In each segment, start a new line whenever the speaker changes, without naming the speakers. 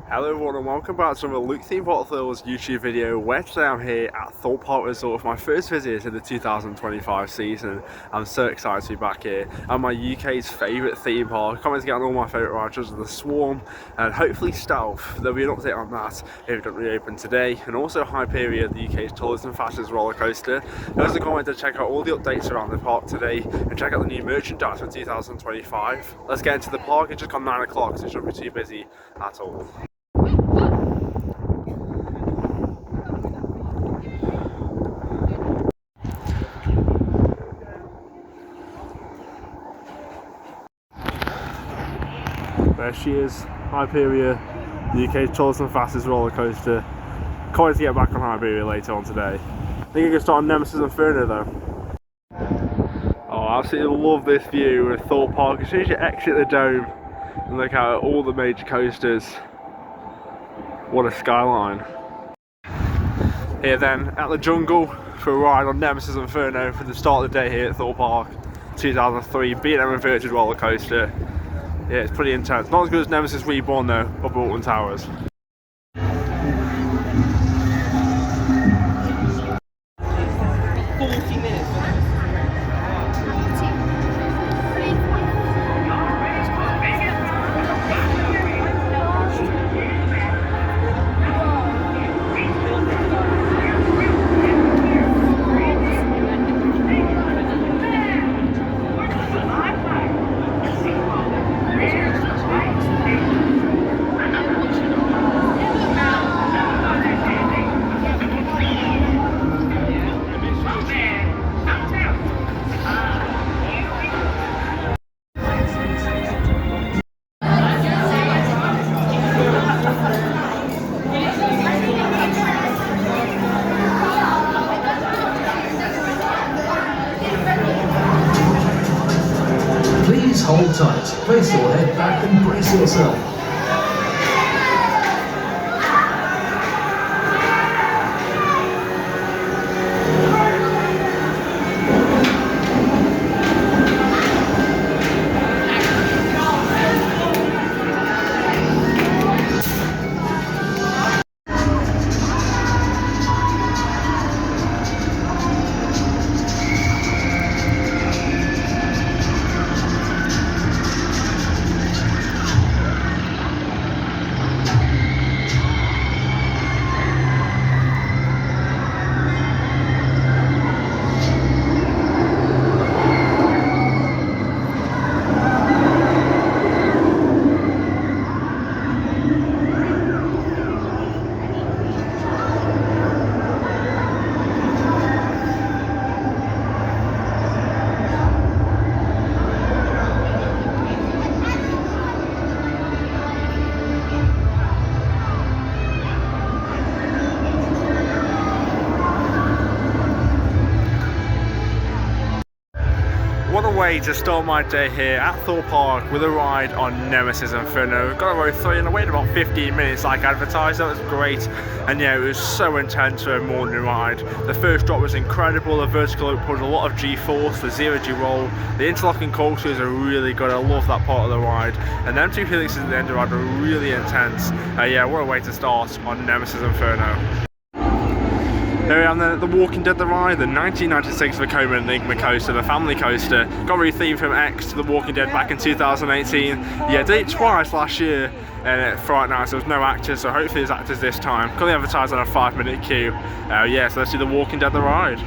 Hello everyone and welcome back to another Luke Theme Park Thrills YouTube video where today I'm here at Thorpe Park Resort for my first visit in the 2025 season. I'm so excited to be back here at my UK's favourite theme park. Coming to get on all my favourite rides such as the Swarm and hopefully Stealth. There'll be an update on that if it doesn't reopen today, and also Hyperia, the UK's tallest and fastest roller coaster. Also can't wait to check out all the updates around the park today and check out the new merchandise for 2025. Let's get into the park. It's just gone 9 o'clock so it shouldn't be too busy at all. There she is, Hyperia, the UK's tallest and fastest roller coaster. Can't wait to get back on Hyperia later on today. I think I can start on Nemesis Inferno though. Oh, I absolutely love this view of Thorpe Park. As soon as you exit the dome and look out at all the major coasters, what a skyline. Here then, at the jungle for a ride on Nemesis Inferno for the start of the day here at Thorpe Park 2003 B&M inverted roller coaster. Yeah, it's pretty intense. Not as good as Nemesis Reborn though, up at Alton Towers.
40 minutes.
Please hold tight, place your head back and brace yourself.
What a way to start my day here at Thorpe Park with a ride on Nemesis Inferno. Got a row 3 and I waited about 15 minutes like advertised. That was great, and yeah, it was so intense for a morning ride. The first drop was incredible, the vertical loop pulled a lot of G-force, the 0G roll, the interlocking coasters are really good. I love that part of the ride, and them 2 helixes at the end of the ride were really intense. Yeah, what a way to start on Nemesis Inferno. Here I am then at the Walking Dead the ride, the 1996 Vekoma Enigma coaster, the family coaster. Got rethemed from X to the Walking Dead back in 2018. Yeah, did it twice last year and for right now, so there's no actors, so hopefully there's actors this time. Currently advertised on a 5-minute queue. Yeah, so let's do the Walking Dead the ride.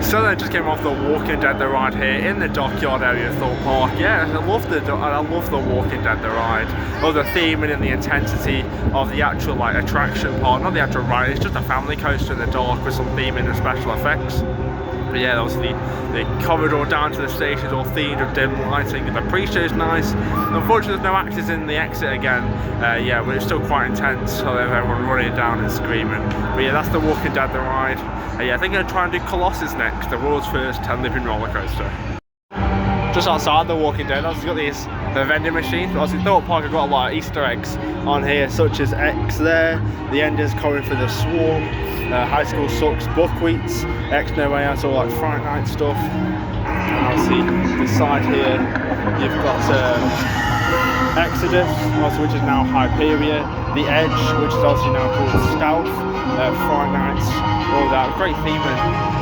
So then I just came off the Walking Dead the ride here in the dockyard area of Thorpe Park. Yeah, I love the Walking Dead the ride. Love the theming and the intensity of the actual like attraction part, not the actual ride. It's just a family coaster in the dark with some theming and special effects. But yeah, obviously the corridor down to the station is all themed with dim lighting, and the pre-show is nice. Unfortunately, there's no actors in the exit again. Yeah, but it's still quite intense. So everyone running down and screaming. But yeah, that's the Walking Dead the ride. Yeah, I think I'm going to try and do Colossus next, the world's first 10-looping roller coaster. Just outside the Walking Dead, I've got the vending machines. But obviously Thorpe Park, I've got a lot of Easter eggs on here, such as X there, the enders coming for the Swarm, High School Sucks, Buckwheats, X No Way Out, all like Friday Night stuff. And obviously the side here, you've got Exodus, also which is now Hyperia, the Edge, which is obviously now called Stealth, Friday Nights, all that great theming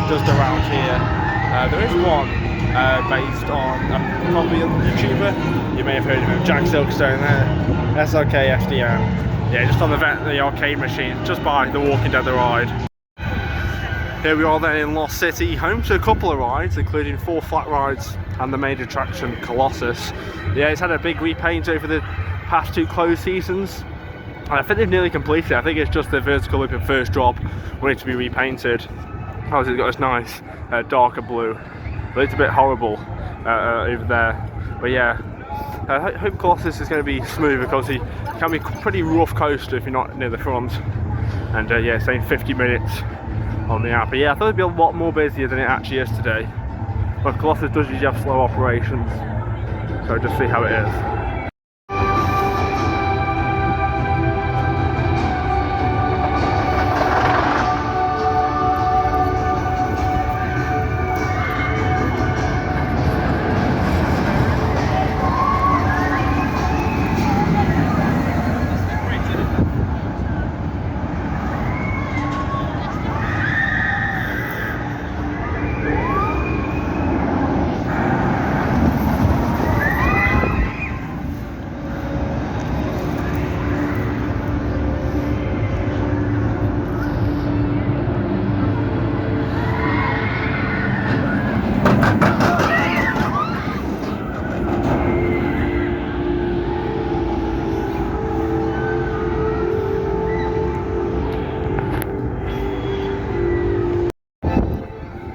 just around here. There is one based on a popular YouTuber, you may have heard of him, Jack Silkstone there, SLK FDM. Yeah, just on the arcade machine, just by the Walking Dead the ride. Here we are then in Lost City, home to a couple of rides, including 4 flat rides and the main attraction Colossus. Yeah, it's had a big repaint over the past 2 closed seasons. And I think they've nearly completed it. I think it's just the vertical loop and first drop wanted to be repainted. Obviously it's got this nice darker blue. It looks a bit horrible over there. But yeah, I hope Colossus is going to be smooth because it can be a pretty rough coaster if you're not near the front. And yeah, saying 50 minutes on the app. But yeah, I thought it'd be a lot more busier than it actually is today. But Colossus does usually have slow operations. So just see how it is.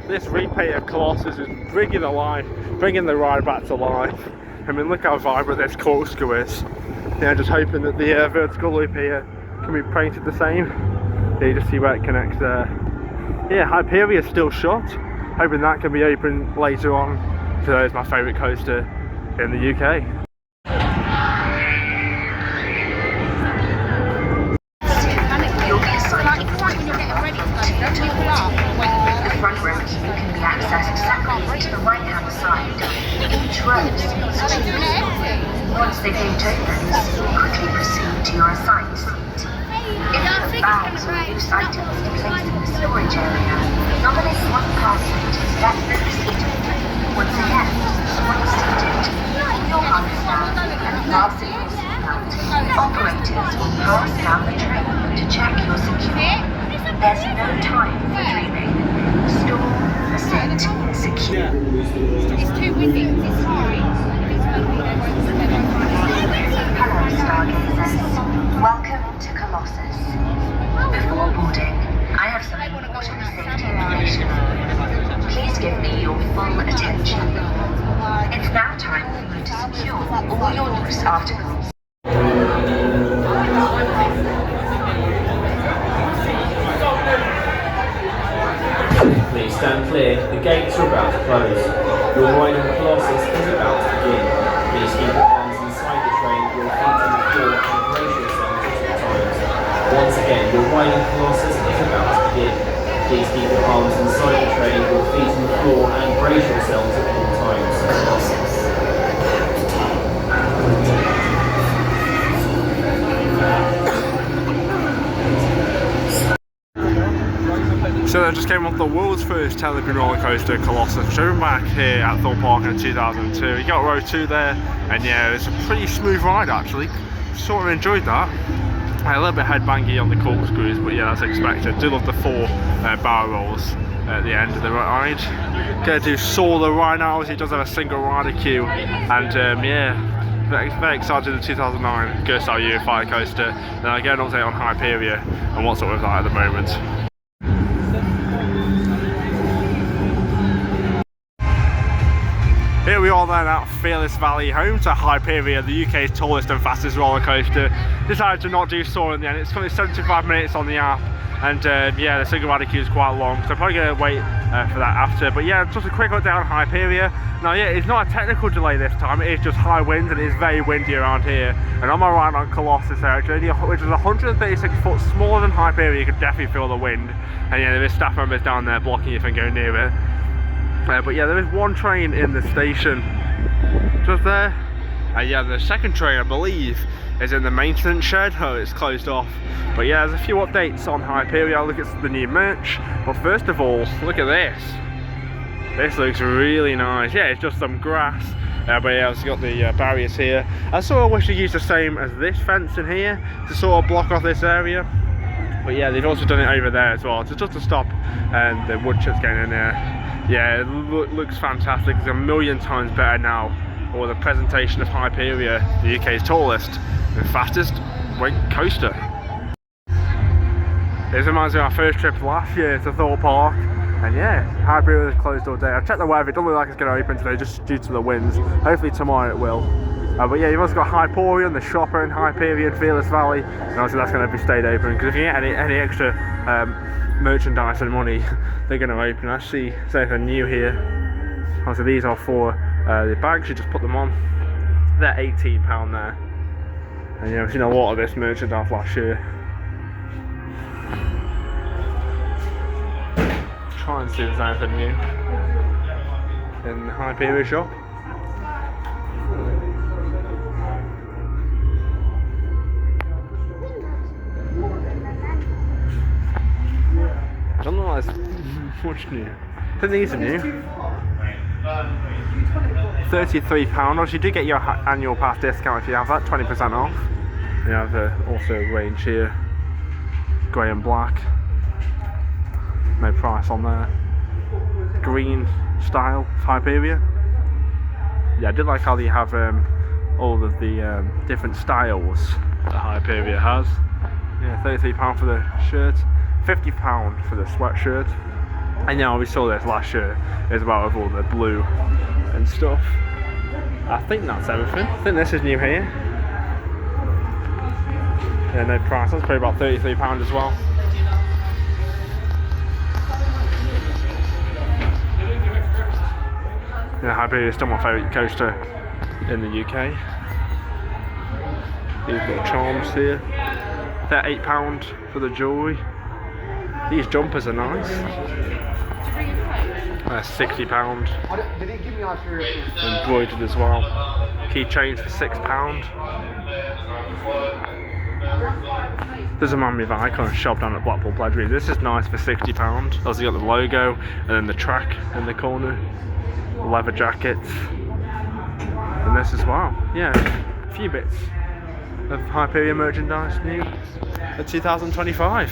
This repaint of Colossus is bringing the ride back to life. I mean, look how vibrant this corkscrew is. Yeah, just hoping that the vertical loop here can be painted the same. Yeah, you just see where it connects there. Yeah, Hyperia is still shut. Hoping that can be open later on. So it's my favourite coaster in the UK.
Front row can be accessed separately to the right-hand side. Each row seats 2 people. Once the gate opens, quickly proceed to your assigned seat. If you have bags or loose items to place in the storage area, nominate one person to step through the seating. Once again, once seated, pull your harness down and fasten your seatbelt. Operators will pass down the train to check you're secure. There's no time for dreaming. Store, set, secure.
It's too windy. It's hard.
Hello, stargazers. Welcome to Colossus. Before boarding, I have some important safety information. Please give me your full attention. It's now time for you to secure all your loose articles.
Please stand clear, the gates are about to close. Your ride on Colossus is about to begin. Please keep your arms inside the train, your feet on the floor, and brace yourselves at all times. Once again, your ride on Colossus is about to begin. Please keep your arms inside the train, your feet on the floor, and brace yourselves at all times.
So I just came off the world's first television roller coaster, Colossus, which opened back here at Thorpe Park in 2002. You got row 2 there, and yeah, it's a pretty smooth ride actually. Sort of enjoyed that. A little bit headbangy on the corkscrews, but yeah, that's expected. Do love the 4 barrel rolls at the end of the ride. Gonna do Solar right now, as he does have a single rider queue, and yeah, very excited the 2009 Ghost Out Fire coaster. Then I get an update on Hyperia and what's up with that at the moment. Here we are then at Fearless Valley, home to Hyperia, the UK's tallest and fastest roller coaster. Decided to not do Soar in the end. It's currently 75 minutes on the app, and yeah, the single rider queue is quite long, so I'm probably going to wait for that after. But yeah, just a quick update on Hyperia. Now yeah, it's not a technical delay this time, it is just high winds and it is very windy around here. And on my right on Colossus actually, which is 136 foot smaller than Hyperia, you can definitely feel the wind. And yeah, there is staff members down there blocking you from going near it. But yeah, there is one train in the station, just there, And yeah, the second train, I believe, is in the maintenance shed. Oh, it's closed off. But yeah, there's a few updates on Hyperia. Look at the new merch. But first of all, look at this. This looks really nice. Yeah, it's just some grass. But yeah, it's got the barriers here. I sort of wish they used the same as this fence in here to sort of block off this area. But yeah, they've also done it over there as well. So just to stop the wood chips getting in there. Yeah, it looks fantastic. It's a million times better now. Or the presentation of Hyperia, the UK's tallest and fastest wing coaster. This reminds me of our first trip last year to Thorpe Park. And yeah, Hyperia is closed all day. I've checked the weather, it doesn't look like it's going to open today just due to the winds. Hopefully tomorrow it will. But yeah, you've also got Hyperia, the shopper, and Hyperia and Fearless Valley. And obviously that's going to be stayed open, because if you get any extra merchandise and money, they're going to open. I see something new here. So these are for the bags, you just put them on. They're £18 there. And yeah, I've seen a lot of this merchandise last year. Try and see if there's anything new in the Hyperia shop. I don't know if there's much new. I think these are new. £33. Obviously, you do get your annual pass discount if you have that, 20% off. You have also a range here, grey and black. No price on there. Green style Hyperia. Yeah, I did like how they have all of the different styles that Hyperia has. Yeah, £33 for the shirt, £50 for the sweatshirt. And yeah, we saw this last year as well with all the blue and stuff. I think that's everything. I think this is new here. Yeah, no price. That's probably about £33 as well. Yeah, Hyperia is still my favourite coaster in the UK. These little charms here. They're £8 for the jewellery. These jumpers are nice. £60. Embroidered as well. Keychains for £6. There's a remind me of an icon shop down at Blackpool Pledgery. This is nice for £60. Also got the logo and then the track in the corner. Leather jackets. And this as well. Yeah, a few bits of Hyperia merchandise new for 2025.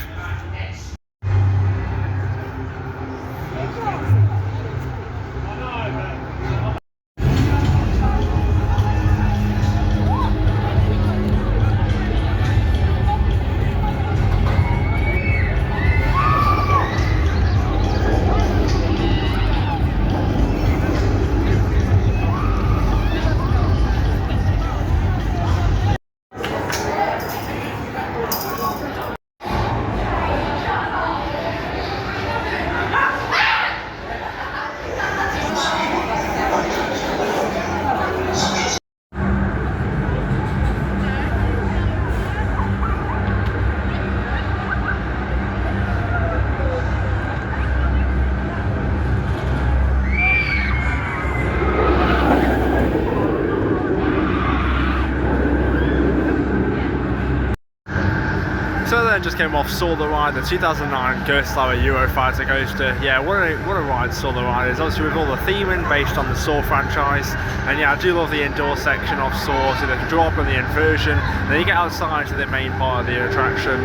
So then just came off, saw the ride, the 2009 Ghost Tower Eurofighter coaster. Yeah, what a ride saw the ride is. Obviously with all the theming based on the Saw franchise. And yeah, I do love the indoor section of Saw, so the drop and the inversion. Then you get outside to the main part of the attraction.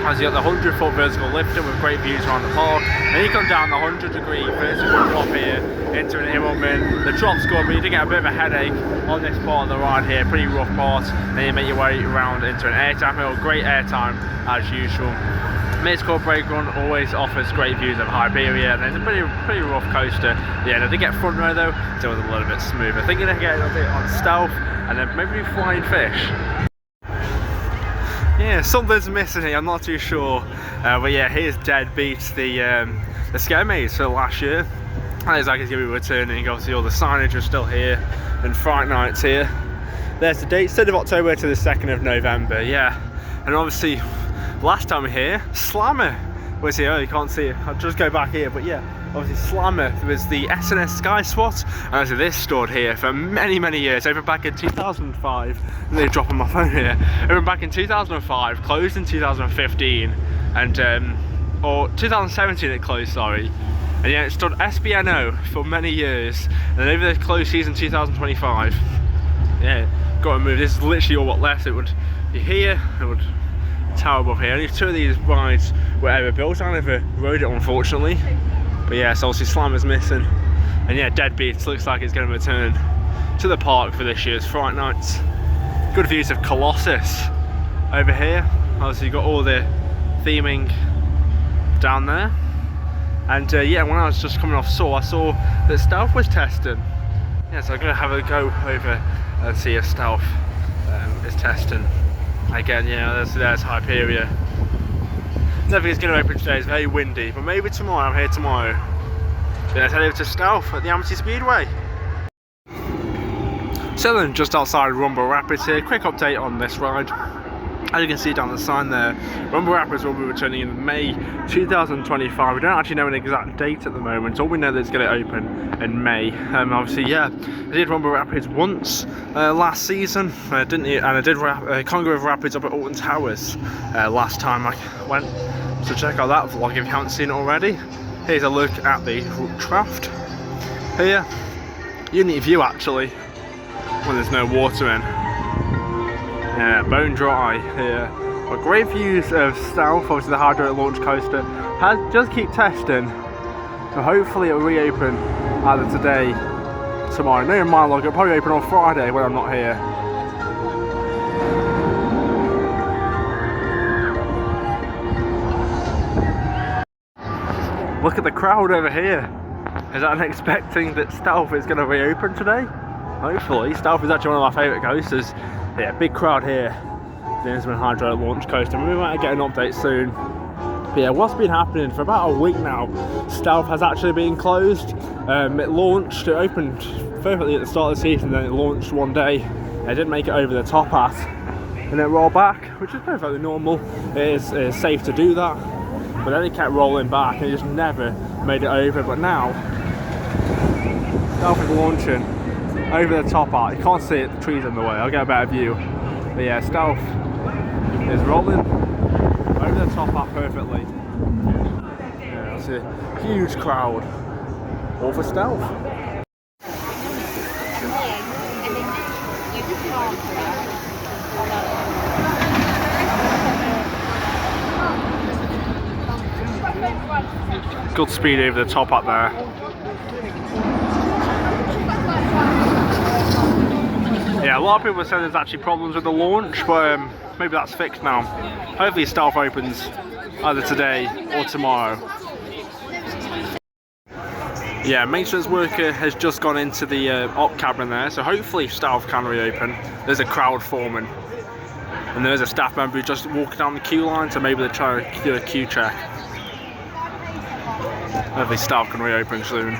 As you got the 100-foot vertical lifter with great views around the park. Then you come down the 100-degree vertical drop here into an Immelman. The drop's good, but you do get a bit of a headache on this part of the ride here, pretty rough part. Then you make your way around into an airtime hill, great airtime as usual. Mid-score brake run always offers great views of Hyperia, and it's a pretty rough coaster. Yeah, they get front row though, so it was a little bit smoother. I think you're gonna get a little bit on stealth, and then maybe flying fish. Yeah, something's missing here, I'm not too sure. But yeah, here's Dead Beats, the scare maze for last year. And it's like it's going to be returning. Obviously all the signage is still here, and Fright Night's here. There's the date, 3rd of October to the 2nd of November, yeah. And obviously, last time we were here, Slammer was here. Oh, you can't see it, I'll just go back here, but yeah. obviously Slammer, there was the SNS Sky SWAT, and obviously this stored here for many years, over back in 2005, and they're dropping my phone here, over back in 2005, closed in 2015, and or 2017 it closed, sorry. And yeah, it stood SBNO for many years, and then over the closed season 2025, yeah, got to move. This is literally all what left. It would be here, it would tower above here. Only 2 of these rides were ever built. I never rode it, unfortunately. But yeah, so obviously Slammer's missing. And yeah, Deadbeats looks like it's going to return to the park for this year's Fright Nights. Good views of Colossus over here. Obviously you've got all the theming down there. And yeah, when I was just coming off I saw that Stealth was testing. Yeah, so I'm going to have a go over and see if Stealth is testing. Again, yeah, there's Hyperia. Nothing's going to open today, it's very windy, but maybe tomorrow. I'm here tomorrow. Then let's head over to Stealth at the Amity Speedway. So then, just outside Rumble Rapids here, quick update on this ride. As you can see down the sign there, Rumble Rapids will be returning in May 2025. We don't actually know an exact date at the moment. All we know that it's going to open in May. Obviously, yeah, I did Rumble Rapids once last season, didn't you? And I did Congo Rapids up at Alton Towers last time I went. So check out that vlog if you haven't seen it already. Here's a look at the draft here. Unique view actually, when there's no water in. Yeah, bone dry here. But great views of Stealth, obviously the hydraulic launch coaster. Just keep testing. So hopefully it'll reopen either today, tomorrow. No, in my log, it'll probably open on Friday when I'm not here. Look at the crowd over here. Is that expecting that Stealth is going to reopen today? Hopefully. Stealth is actually one of my favourite coasters. Yeah, big crowd here. The Inferno hydraulic launch coaster. We might get an update soon. But yeah, what's been happening for about a week now, Stealth has actually been closed. It launched, it opened perfectly at the start of the season, then it launched one day. It didn't make it over the top hat, and it rolled back, which is perfectly normal. It is safe to do that. But then it kept rolling back and it just never made it over. But now, Stealth is launching over the top hat. You can't see it, the trees in the way, I'll get a better view. But yeah, Stealth is rolling over the top hat perfectly. Yeah, that's a huge crowd. All for Stealth. Good speed over the top up there. Yeah, a lot of people are saying there's actually problems with the launch, but maybe that's fixed now. Hopefully Stealth opens either today or tomorrow. Yeah, maintenance worker has just gone into the op cabin there, so hopefully Stealth can reopen. There's a crowd forming, and there's a staff member who just walking down the queue line, so maybe they're trying to do a queue check. Hopefully Stealth can reopen soon.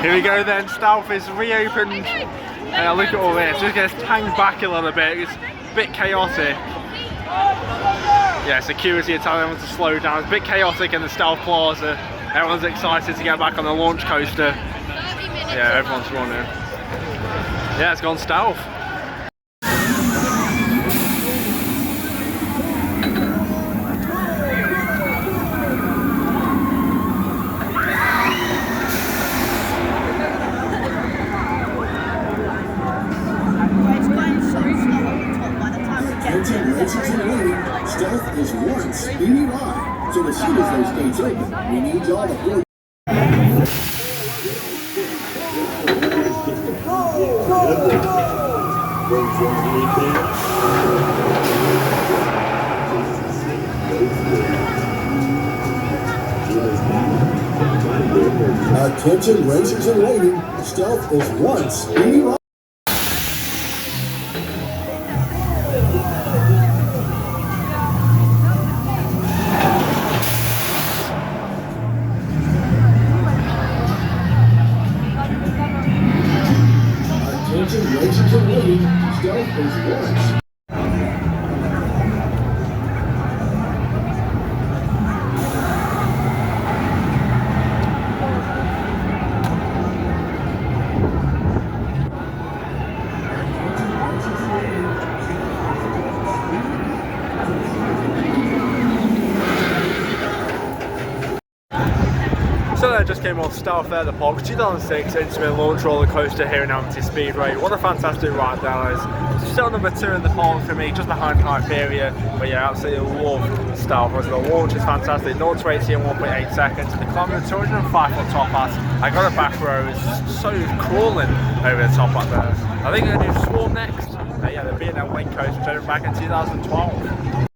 Here we go then, Stealth is reopened. Look at all this, just gets tanged back a little bit, it's a bit chaotic. Yeah, security are telling everyone to slow down. It's a bit chaotic in the Stealth Plaza. Everyone's excited to get back on the launch coaster. Yeah, everyone's running. Yeah, it's gone Stealth.
Stealth is one speedy ride, so as soon as those gates open, we need y'all to board. Attention racers in waiting, Stealth is one speedy ride.
just came off Stealth there, the Park 2006 Intimate Launch Roller Coaster here in Amity Speedway. What a fantastic ride that is. Still number 2 in the park for me, just behind Hyperia. But yeah, absolutely love Stealth. The launch is fantastic, 0 to 80 in 1.8 seconds. The climbing 205 foot top hat. I got a back row, it's so crawling over the top hat there. I think they're going to do Swarm next. Yeah, they're being a wing coast, which opened back in 2012.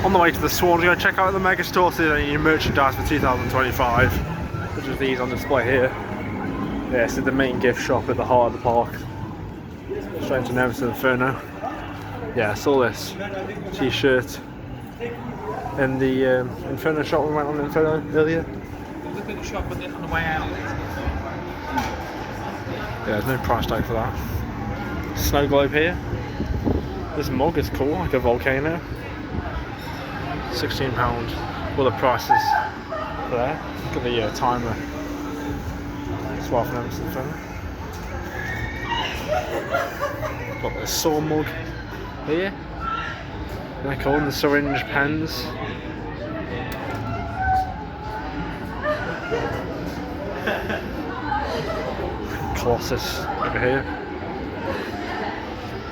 On the way to the Swan, we're going to check out the Mega Store, see any merchandise for 2025, which is these on display here. Yeah, this is the main gift shop at the heart of the park. Straight to Nemesis Inferno. Yeah, I saw this t-shirt in the Inferno shop we went on Inferno earlier.
Look at the shop on the way out.
Yeah, there's no price tag for that. Snow globe here. This mug is cool, like a volcano. £16. Well, the prices there. Look at the timer. It's well for Nemesis Inferno. Got the saw mug here. They're called the syringe pens. Colossus over here.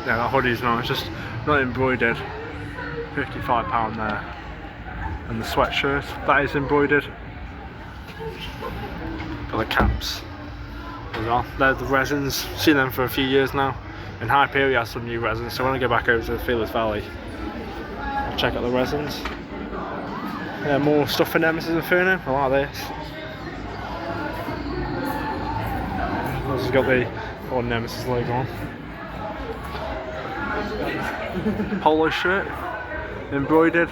Yeah, that hoodie's nice, just not embroidered. £55 there. And the sweatshirt, that is embroidered. Got the caps as well. They're the resins, seen them for a few years now. And Hyperia has some new resins, so when I go back over to the Fearless Valley, I'll check out the resins. Yeah, more stuff for Nemesis Inferno, I like this. This has got the old Nemesis logo on. Polo shirt, embroidered,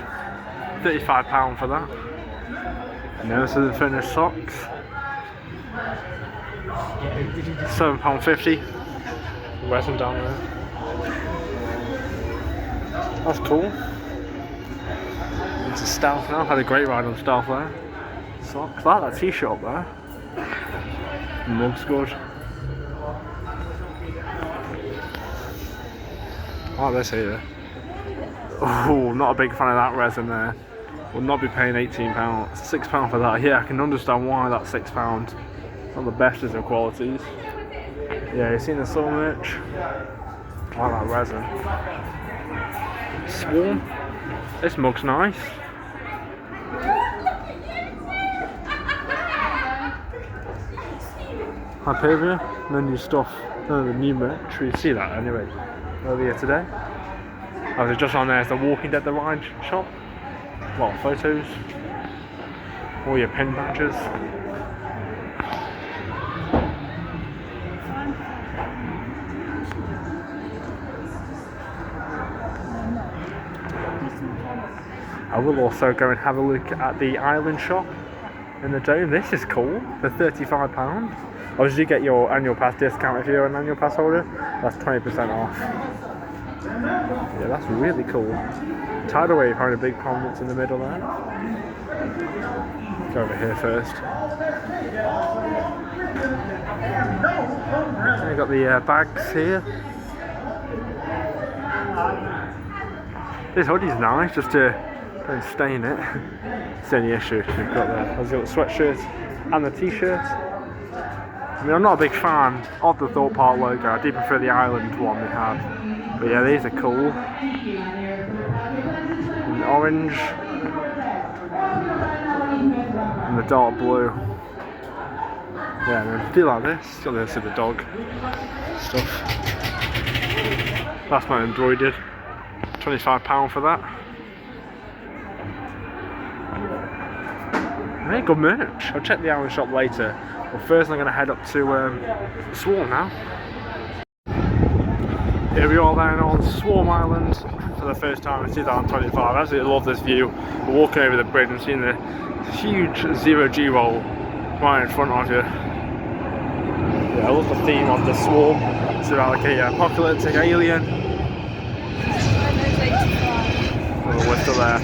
£35 for that. Nemesis Inferno socks, £7.50. Resin down there. That's cool. Into Stealth now. Had a great ride on Stealth there. Socks. I like that t-shirt up there. Mug's good. I like this here. Oh, not a big fan of that resin there. Will not be paying £18, £6 for that. Yeah, I can understand why that's £6. Not the best of the qualities. Yeah, you've seen the Soul merch. I like that resin. Swarm. This mug's nice. Hyperia. No new stuff. No the new merch. You see that anyway. Earlier today. I was just on there as the Walking Dead the Ride shop. A lot of photos. All your pin badges. I will also go and have a look at the island shop in the dome. This is cool for £35. Obviously you get your annual pass discount if you're an annual pass holder. That's 20% off. Yeah, that's really cool. Tidal wave having a big prominence in the middle there. Go over here first. So you've got the bags here. This hoodie's nice, just to don't stain it. It's the only issue you've got there. I've got the sweatshirt and the t-shirt. I mean, I'm not a big fan of the Thorpe Park logo. I do prefer the island one they have. But yeah, these are cool. And the orange. And the dark blue. Yeah, I do like this. Got this with the dog stuff. That's not embroidered. £25 for that. Very good merch. I'll check the island shop later. But first I'm going to head up to Swarm now. Here we are then on Swarm Island for the first time in 2025. I absolutely love this view. We're walking over the bridge and seeing the huge zero-G roll right in front of you. Yeah, I love the theme of the Swarm. It's about like a apocalyptic alien. Oh, we're still there.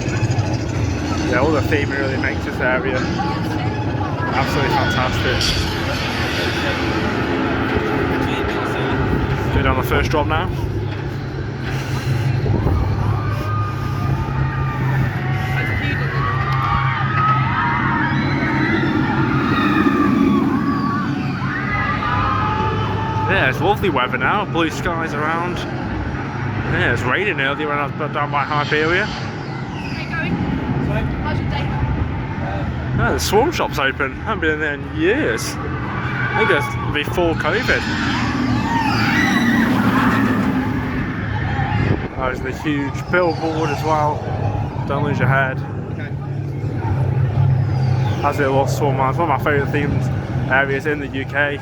Yeah, all the theming really makes this area absolutely fantastic. Go down the first drop now. Yeah, it's lovely weather now, blue skies around. Yeah, it's raining earlier when I was down by Hyperia.
How you going? How's your day?
Yeah, the swarm shop's open. I haven't been in there in years. I think it's before COVID. There's the huge billboard as well. Don't lose your head. That's it, Lost Swarm Man. It's one of my favourite themed areas in the UK.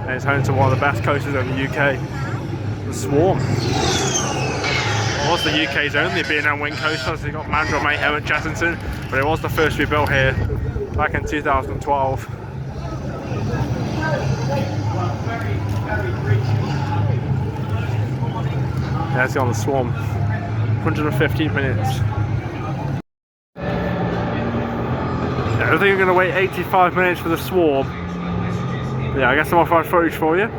And it's home to one of the best coasters in the UK. The Swarm. It was the UK's only B&M wing coaster, so you got Mandrill Mayhem at Chessington, but it was the first to be built here back in 2012. Yeah, let's go on the Swarm. 115 minutes. Yeah, I think we're going to wait 85 minutes for the Swarm. Yeah, I guess some off-road footage for you.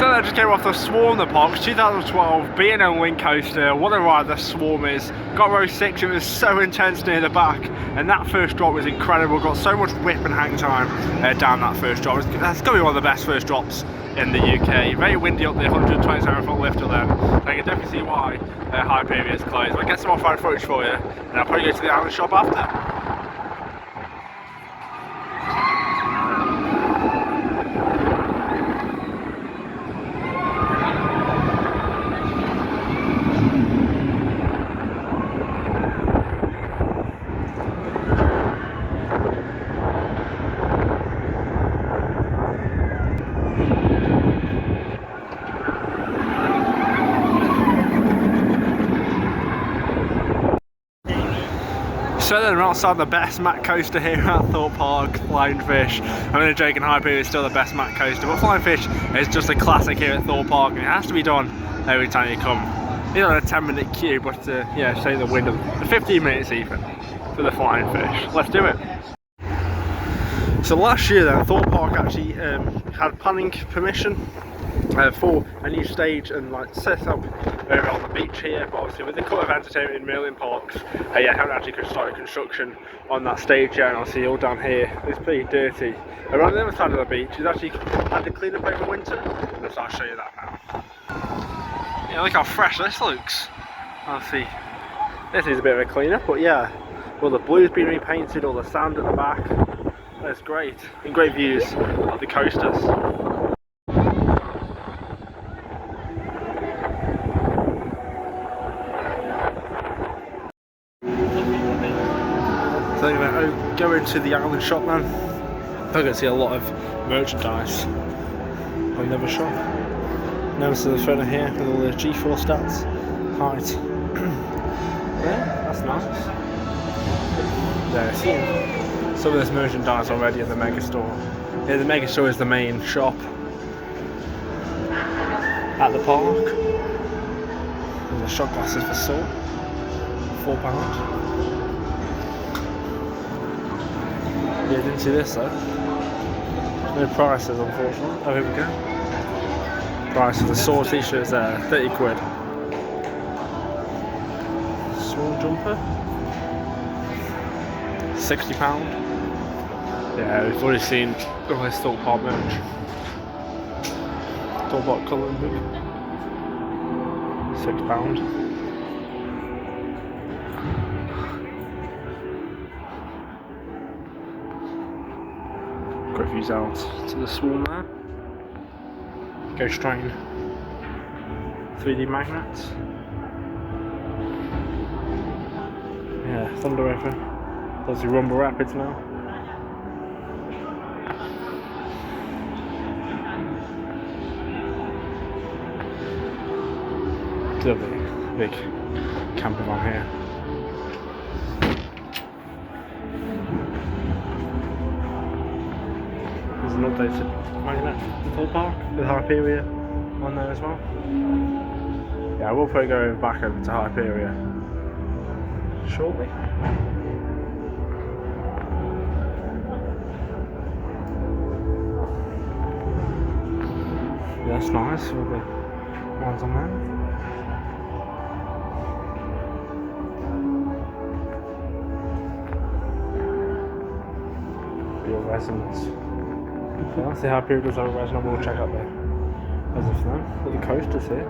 I just came off the Swarm the Park 2012 B&M wing coaster. What a ride the Swarm is. Got row 6, it was so intense near the back, and that first drop was incredible. Got so much whip and hang time down that first drop. That's going to be one of the best first drops in the UK. Very windy up the 127-foot lifter then. So I can definitely see why Hyperia is closed. I'll get some off-road footage for you, and I'll probably go to the island shop after. So then we're outside the best mat coaster here at Thorpe Park, Flying Fish. I'm going to joke and Hyperia is still the best mat coaster, but Flying Fish is just a classic here at Thorpe Park, and it has to be done every time you come. You're on a 10-minute queue, but yeah, say the wind of 15 minutes even for the Flying Fish. Let's do it. So last year then, Thorpe Park actually had planning permission for a new stage and like set up over on the beach here, but obviously with the cut of entertainment in Merlin Parks, yeah, haven't actually started construction on that stage yet, and obviously all down here it's pretty dirty. Around the other side of the beach is actually had to clean up over winter, so I'll show you that now. Yeah, look how fresh this looks. Obviously this is a bit of a clean up, but yeah, well, the blue's been repainted, all the sand at the back. That's great, and great views of the coasters. So anyway, go into the island shop now. I'm going to see a lot of merchandise on the other shop. Nemesis Inferno here with all the G4 stats, height. Yeah, that's nice. There, see some of this merchandise already in the mega store. Yeah, the mega store is the main shop at the park. And the shot glasses for salt, £4. Yeah, didn't see this though. No prices, unfortunately. Oh, here we go. Price of the sword t-shirts there, 30 quid. Sword jumper, £60. Yeah, we've already seen all this Thorpe Park merch. Thorpe Park colouring book, £6. Quick views out to the Swarm there. Ghost Train 3D magnets. Yeah, Thunder River. Obviously Rumble Rapids now. Lovely big camper van here. There's an updated magnet Thorpe Park with Hyperia on there as well. Yeah, we'll probably go back over to Hyperia shortly. Yeah, that's nice with the ones on there. Your resonance. Yeah, I'll see how people does over resonance. We'll check out there. As of now, with the coasters here.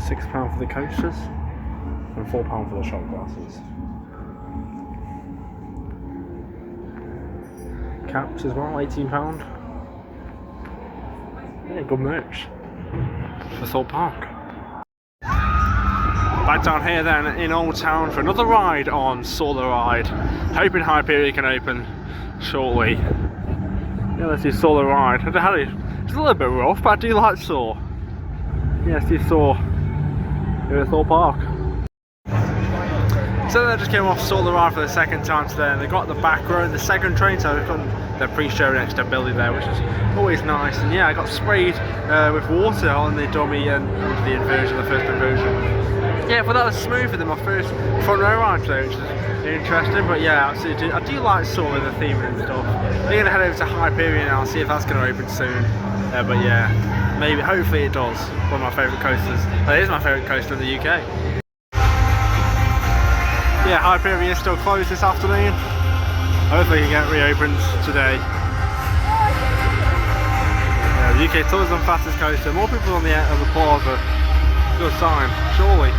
£6 for the coasters and £4 for the shot glasses. Caps as well, £18. Yeah, good merch for Thorpe Park. Back down here then in Old Town for another ride on Solar Ride. Hoping Hyperia can open shortly. Yeah, let's do Solar Ride. It's a little bit rough, but I do like Soar. Yeah, let's do Soar here at Thorpe Park. So they just came off Solar Ride for the second time today, and they got the back row in the second train, so they've got the pre-show next to Billy there, which is always nice. And yeah, I got sprayed with water on the dummy and the inversion, the first inversion. Yeah, but that was smoother than my first front row ride today, which is interesting. But yeah, absolutely, I do like Solar, the theme and stuff. We're going to head over to Hyperia now, see if that's going to open soon. But yeah, maybe, hopefully it does. One of my favourite coasters. That is my favourite coaster in the UK. Yeah, Hyperia is still closed this afternoon. Hopefully it get reopened today. Yeah, the UK tourism fastest coaster. More people on the plaza. Good sign, surely.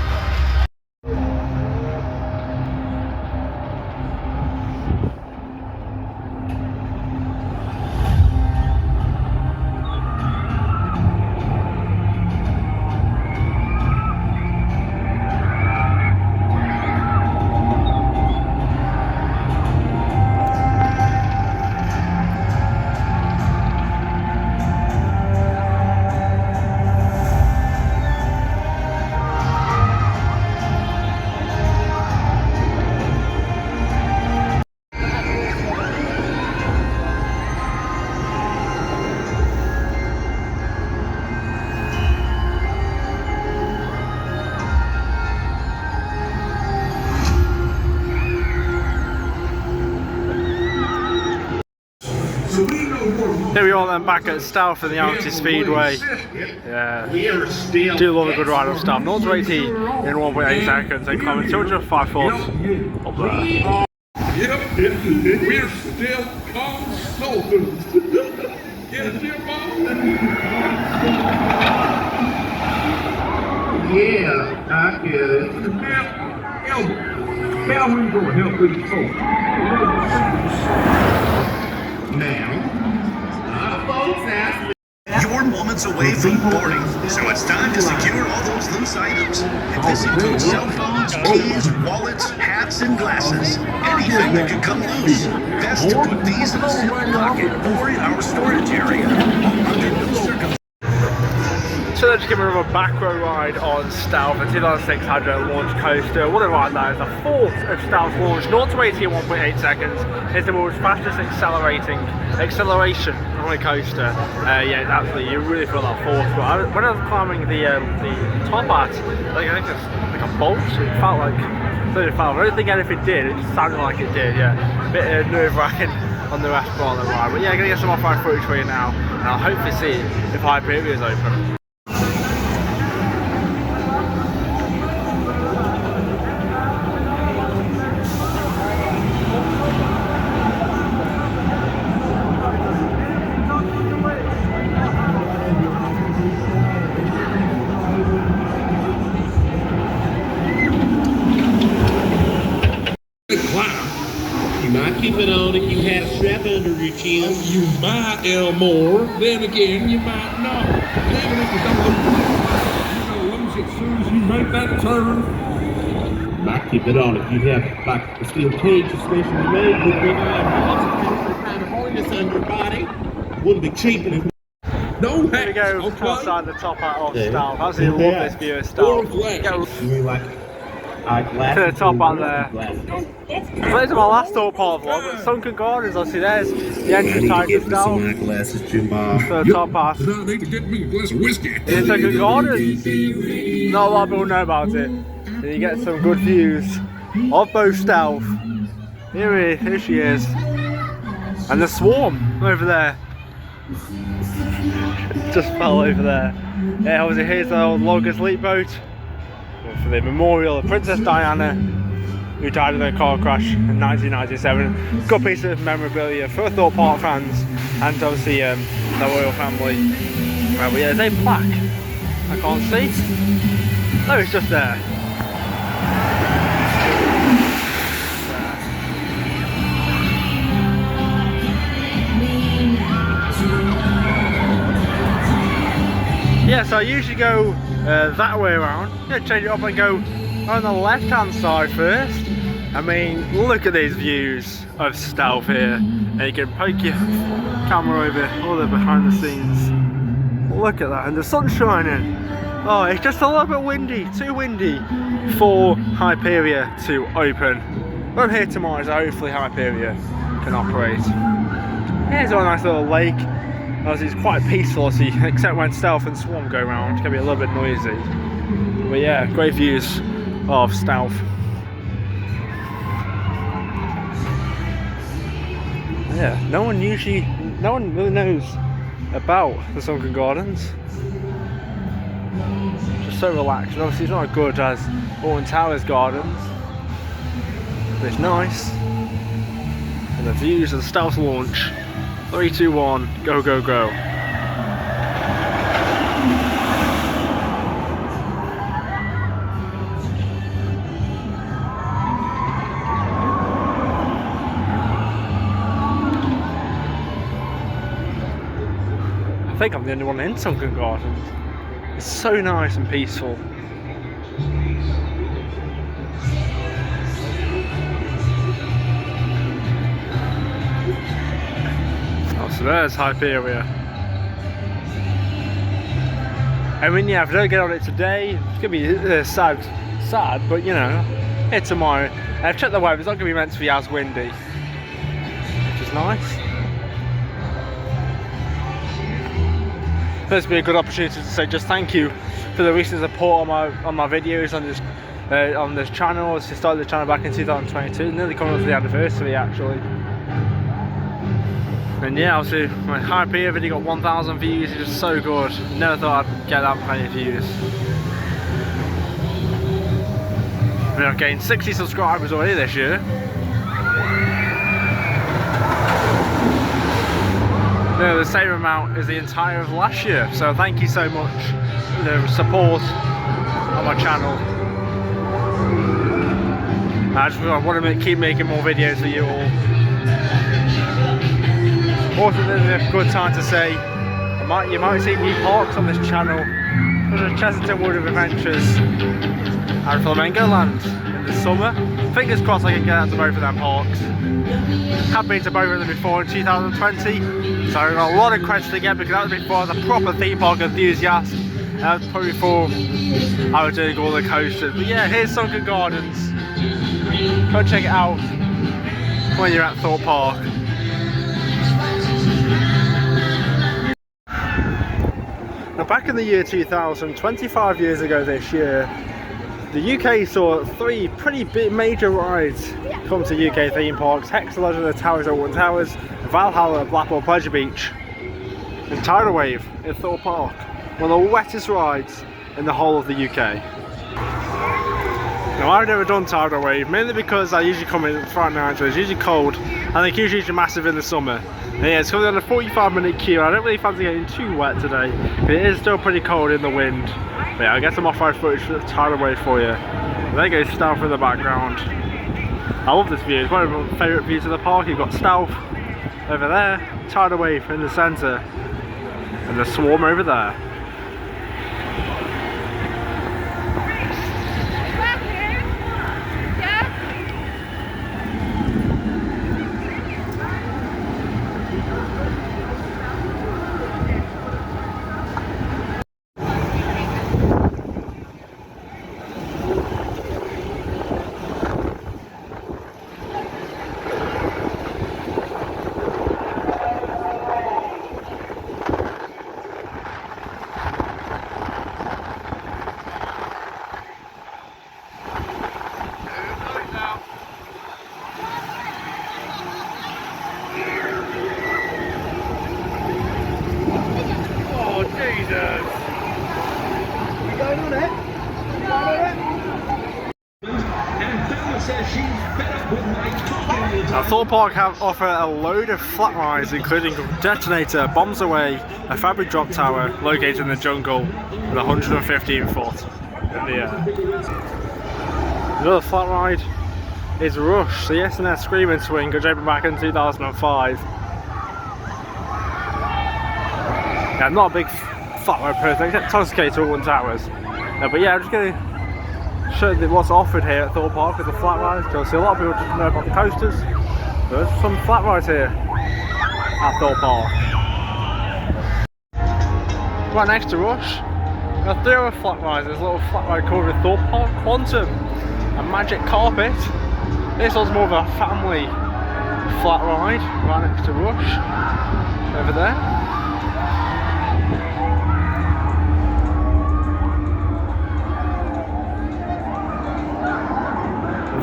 Here we are then back at Stealth in the Arctic Speedway. Yeah, do love a good ride on Stealth. 0 to 80 in 1.8 seconds and climbing 205 foot up there.
Yep, we're still consultants. Yes, dear Mom?
Yeah, I get it. How are we going to help these folks? Now, folks ask me.
You're moments away from boarding, so it's time to secure all those loose items. And this includes cell phones, keys, wallets, hats, and glasses. Anything that could come loose. Best to put these in a zip pocket or in our storage area. Under no circumstances.
So let's give another back row ride on Stealth, a 2006 hydro launch coaster. What a ride that is, the fourth of Stealth's launch, 0 to 80 in 1.8 seconds. It's the world's fastest acceleration on a coaster. Yeah, it's absolutely, you really feel that force. But when I was climbing the top hat, like, I think it's like a bolt, it felt like, I don't think anything did, it just sounded like it did, yeah. A bit nerve-wracking on the rest part of the ride. But yeah, I'm going to get some off-road footage for you now, and I'll hopefully see if Hyperia is open.
You might keep it on if you had a strap under your chin. You might, Elmore. Then again, you might not. Even if you don't lose it as soon as you make that turn. Might keep it on if you have like a steel cage suspension made with big kind of harness on your body. Wouldn't be cheap if no
Here we go,
okay.
outside the top out of
Yeah.
Stealth. Absolutely love this view of Stealth. Go
You mean like
to the top out there. This is my last Thorpe Park vlog, but Sunken Gardens, obviously there's the entrance type of Stealth.
glasses, Jim Bob.
To the top part.
I need to get me a glass of whiskey.
In Sunken Gardens, not a lot of people know about it. So you get some good views of both Stealth. Here she is. And the swarm over there. Just fell over there. Yeah, obviously here's the old log asleep boat for the memorial of Princess Diana, who died in a car crash in 1997. Good piece of memorabilia for Thorpe Park fans and obviously the royal family. But yeah, there's a plaque. I can't see. No, it's just there. Yeah, so I usually go that way around. Yeah, change it up and go on the left hand side first. I mean, look at these views of Stealth here. And you can poke your camera over all the behind the scenes. Look at that, and the sun's shining. Oh, it's just a little bit windy, too windy for Hyperia to open. But I'm here tomorrow, so hopefully Hyperia can operate. Here's a nice little lake. Obviously it's quite peaceful, except when Stealth and Swarm go around. It can be a little bit noisy. But yeah, great views of Stealth. Yeah, no one really knows about the Sunken Gardens. Just so relaxed. And obviously it's not as good as Alton Towers Gardens, but it's nice. And the views of the Stealth launch. 3, 2, 1, go, go, go. I think I'm the only one in Sunken Gardens. It's so nice and peaceful. So there's Hyperia. I mean, yeah, if I don't get on it today, it's gonna be sad, but you know, here tomorrow. I've checked the weather, it's not gonna be meant to be as windy, which is nice. This will be a good opportunity to say just thank you for the recent support on my videos on this channel. I started the channel back in 2022, nearly coming up to the anniversary actually. And yeah, obviously my Hyperia video got 1,000 views, it's just so good. Never thought I'd get that many views. I mean, I've gained 60 subscribers already this year. No, the same amount as the entire of last year. So thank you so much for the support on my channel. I want to keep making more videos for you all. Also, this is a good time to say you might see new parks on this channel. There's Chessington Wood of Adventures and Flamingo Land in the summer. Fingers crossed I can get out to both of them parks. Have been to both of them before in 2020, so I've got a lot of credits to get because that was before I was a proper theme park enthusiast. And that was probably before I was doing all the coasters. But yeah, here's Sunken Gardens. Go check it out when you're at Thorpe Park. Now back in the year 2000, 25 years ago this year, the UK saw 3 pretty big major rides come to UK theme parks: Hexalodge at the Towers at Alton Towers, Valhalla at Blackpool Pleasure Beach, and Tidal Wave at Thorpe Park. One of the wettest rides in the whole of the UK. Now I've never done Tidal Wave, mainly because I usually come in Friday night, so it's usually cold, and it's usually massive in the summer. And yeah, it's coming on a 45-minute queue. I don't really fancy getting too wet today, but it is still pretty cold in the wind. But yeah, I'll get some off-road footage for the Tidal Wave for you. And there goes Stealth in the background. I love this view, it's one of my favourite views of the park. You've got Stealth over there, Tidal Wave in the centre, and the Swarm over there. Now, Thorpe Park have offer a load of flat rides, including Detonator, Bombs Away, a fabric drop tower located in the jungle with 115 foot in the air. Another flat ride is Rush, the S&S Screaming Swing, which opened back in 2005. Yeah, I'm not a big flat ride person, except Intoxicator Alton Towers. But yeah, I'm just going to show you what's offered here at Thorpe Park with the flat rides. You'll see a lot of people just know about the coasters. There's some flat rides here at Thorpe Park. Right next to Rush, there are 3 other flat rides. There's a little flat ride called the Thorpe Park Quantum and Magic Carpet. This one's more of a family flat ride right next to Rush over there.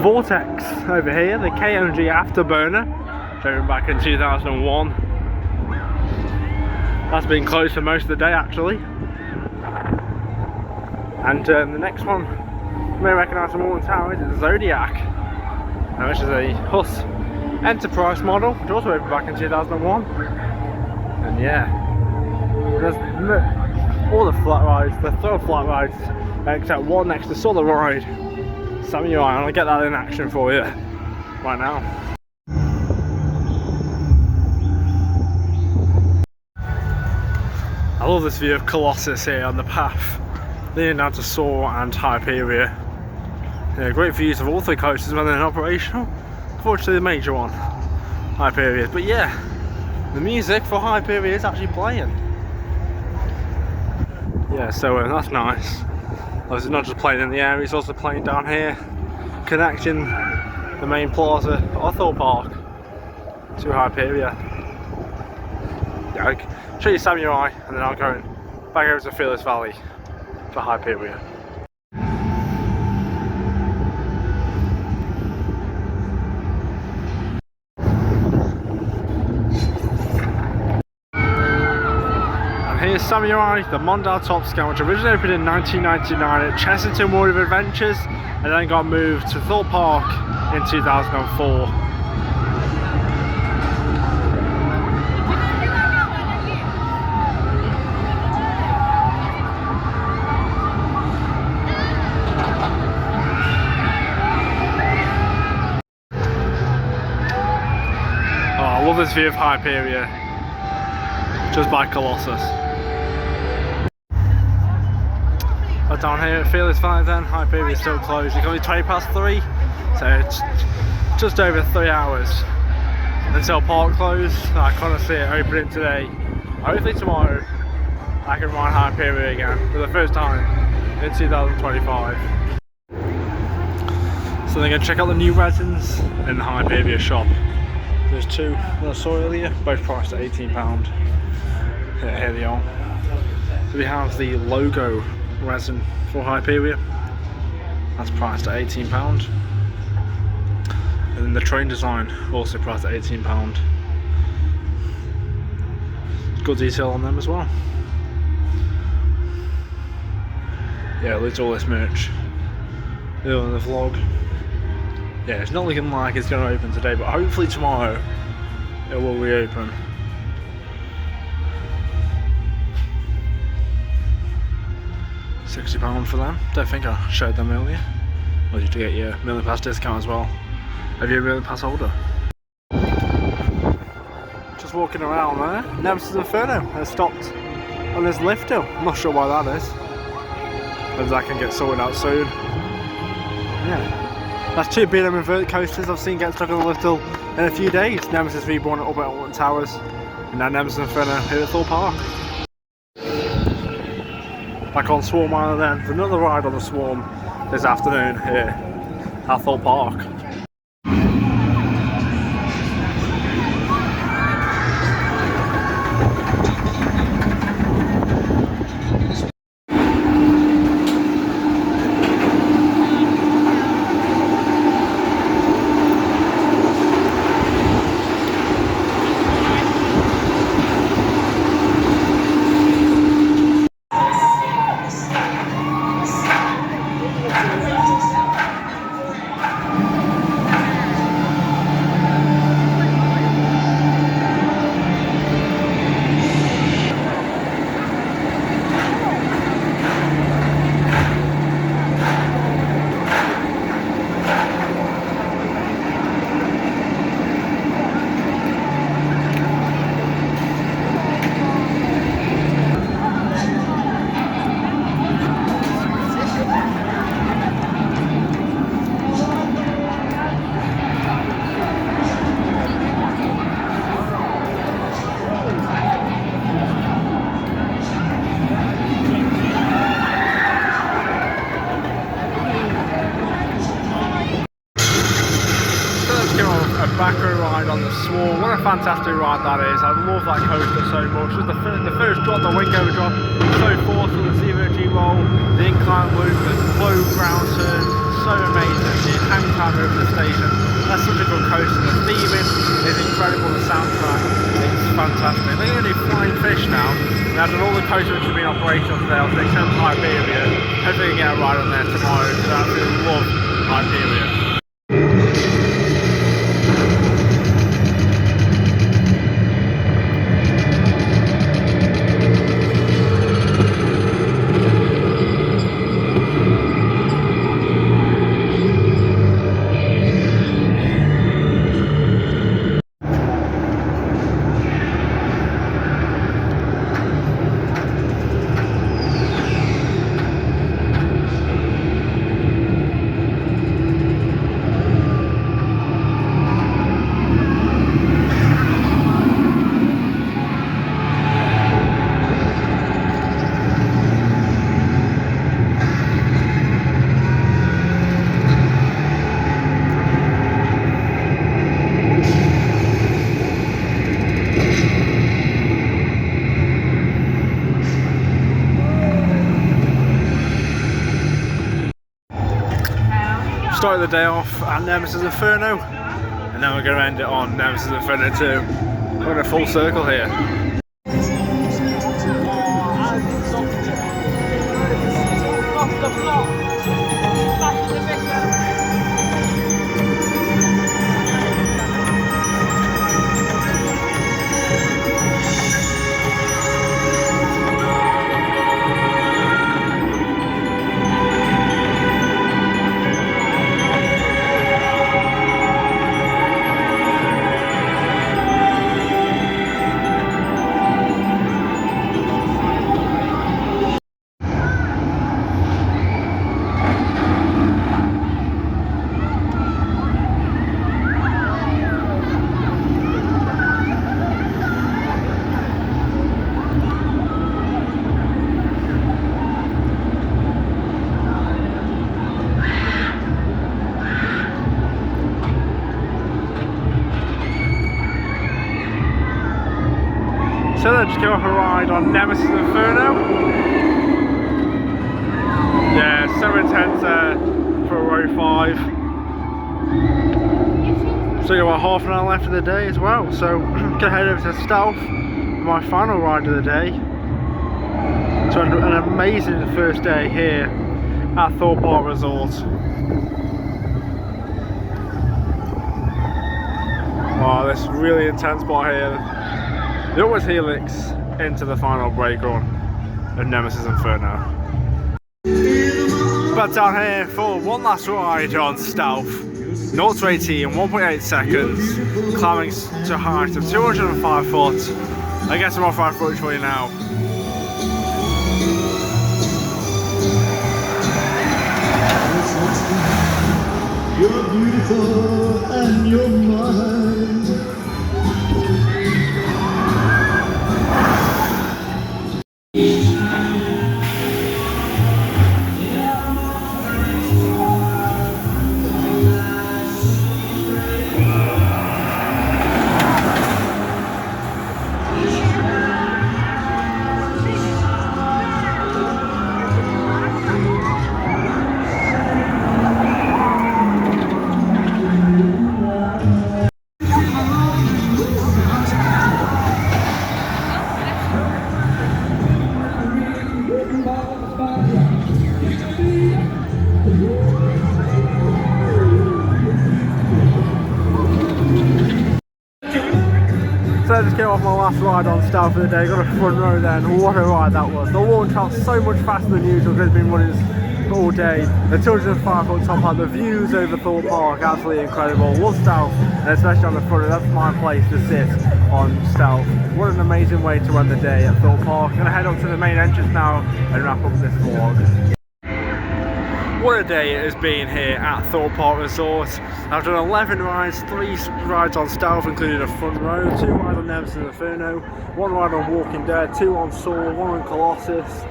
Vortex over here, the KMG Afterburner, showing back in 2001. That's been closed for most of the day actually. And the next one, you may recognise from Alton Towers, is the Zodiac, which is a Huss Enterprise model, which also opened back in 2001. And yeah, there's all the flat rides, the 3 flat rides, except one next to Solar Ride. Samurai, and I'll get that in action for you right now. I love this view of Colossus here on the path leading down to Soar and Hyperia. Yeah, great views of all 3 coasters when they're operational. Unfortunately the major one, Hyperia. But yeah, the music for Hyperia is actually playing. Yeah, so that's nice. It's not just playing in the air, it's also playing down here, connecting the main plaza of Thorpe Park to Hyperia. Yeah, I'll show you Samurai and then I'll go back over to Fearless Valley for Hyperia. Here's Samurai, the Mondale Top Scale, which originally opened in 1999 at Chessington World of Adventures and then got moved to Thorpe Park in 2004. Oh, I love this view of Hyperia, just by Colossus. But down here at Fearless Valley then, Hyperia is still closed. It's only 20 past 3, so it's just over 3 hours until park close. I can't see it opening today. Hopefully tomorrow I can ride Hyperia again for the first time in 2025. So they're going to check out the new resins in the Hyperia shop. There's 2 that I saw earlier, both priced at £18. Here they are. So we have the logo resin for Hyperia, that's priced at £18, and then the train design also priced at £18. Good detail on them as well. Yeah, look at all this merch in the vlog. Yeah, it's not looking like it's going to open today, but hopefully tomorrow it will reopen. £60 for them. Don't think I showed them earlier. Or you to get your Million Pass discount as well. Have you a Million Pass holder? Just walking around there. Nemesis Inferno has stopped on this lift hill. I'm not sure why that is. Maybe that can get sorted out soon. Yeah. That's 2 BLM invert coasters I've seen get stuck on the lift hill in a few days. Nemesis Reborn at Alton Towers. And now Nemesis Inferno here at Thorpe Park. Back on Swarm Island then, there's another ride on the Swarm this afternoon here at Thorpe Park. back for a ride on the Swarm. What a fantastic ride that is. I love that coaster so much. Just the first drop, the wing over drop, so forceful, the zero G roll, the incline loop, the low ground turn, so amazing. The hang time over the station. That's such a good coaster. The theming is incredible, the soundtrack, it's fantastic. They're going to do Flying Fish now. Now, done all the coasters which have been operational today, I'll take some Hyperia. Hopefully we can get a ride on there tomorrow, because I absolutely love Hyperia. Started the day off at Nemesis Inferno, and now we're going to end it on Nemesis Inferno 2. We're in a full circle here. So let's just go off a ride on Nemesis Inferno. Yeah, so intense for row 5. So got about half an hour left of the day as well. So gonna head over to Stealth for my final ride of the day. So an amazing first day here at Thorpe Park Resort. Wow, this really intense part here. The upwards helix into the final brake run of Nemesis Inferno. Back down here for one last ride on Stealth. 0 to 80 in 1.8 seconds, climbing to a height of 205 foot. I get some off-ride footage for you now.
You're beautiful and you're mine.
So I just came off my last ride on Stealth for the day, got a front row there, and what a ride that was. The launch out so much faster than usual because it's been running all day. The 205 foot top height, the views over Thorpe Park, absolutely incredible. Love Stealth, and especially on the front, that's my place to sit on Stealth. What an amazing way to end the day at Thorpe Park. I'm going to head up to the main entrance now and wrap up this vlog. What a day it has been here at Thorpe Park Resort. I've done 11 rides, 3 rides on Stealth, including a front row, 2 rides on Nemesis Inferno, 1 ride on Walking Dead, 2 on Saw, 1 on Colossus,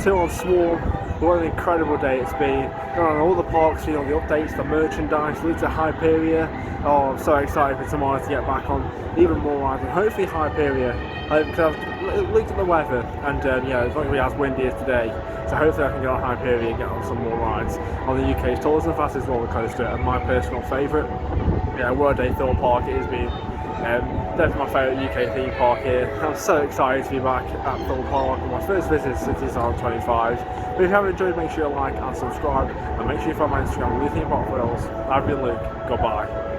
2 on Swarm. what an incredible day it's been. Going on all the parks, seeing all the updates, the merchandise, loads of Hyperia. Oh, I'm so excited for tomorrow to get back on even more rides, and hopefully Hyperia, because I've looked at the weather, and yeah, it's not going to be as windy as today, so hopefully I can get on Hyperia and get on some more rides on the UK's tallest and fastest roller coaster, and my personal favourite. Yeah, World Day Thorpe Park, it has been definitely my favourite UK theme park here. I'm so excited to be back at Thorpe Park on my first visit since 2025. But if you have enjoyed, make sure you like and subscribe, and make sure you follow my Instagram, Theme Park Worlds. I've been Luke, goodbye.